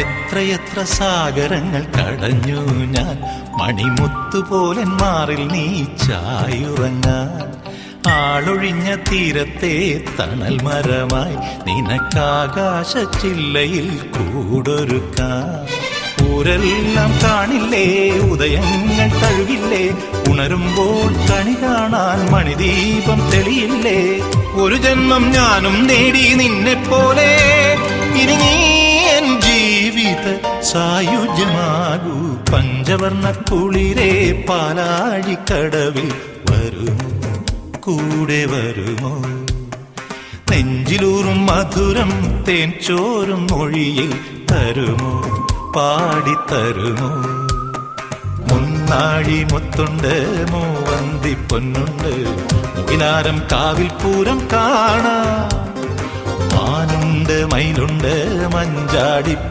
എത്രയെത്ര സാഗരങ്ങൾ കടഞ്ഞു ഞാൻ, മണിമുത്തുപോലെ മാറിൽ നീ ചായുറങ്ങാൻ. ആളൊഴിഞ്ഞ തീരത്തെ തണൽ മരമായി നിനക്കാകാശ ചില്ലയിൽ കൂടൊരുക്കാം. ഊരെല്ലാം കാണില്ലേ, ഉദയങ്ങൾ തഴുകില്ലേ, ഉണരുമ്പോൾ കണി കാണാൻ മണിദീപം തെളിയില്ലേ. ഒരു ജന്മം ഞാനും നേടി നിന്നെപ്പോലെ, ഇനി നീ എൻ ജീവിത സായുജ്യമാകൂ. പഞ്ചവർണ്ണ കുളിരേ പാലാഴിക്കടവിൽ വരുമോ, കൂടെ വരുമോ? നെഞ്ചിലൂറും മധുരം തേൻ ചോരും മൊഴിയിൽ തരുമോ, പാടിത്തരുമോ? മുന്നാഴി മുത്തുണ്ട്, മൂവന്തി പൊന്നുണ്ട്, മുകിലാരം കാവിൽ പൂരം കാണാം. മാനുണ്ട്, മയിലുണ്ട്, മഞ്ചാടി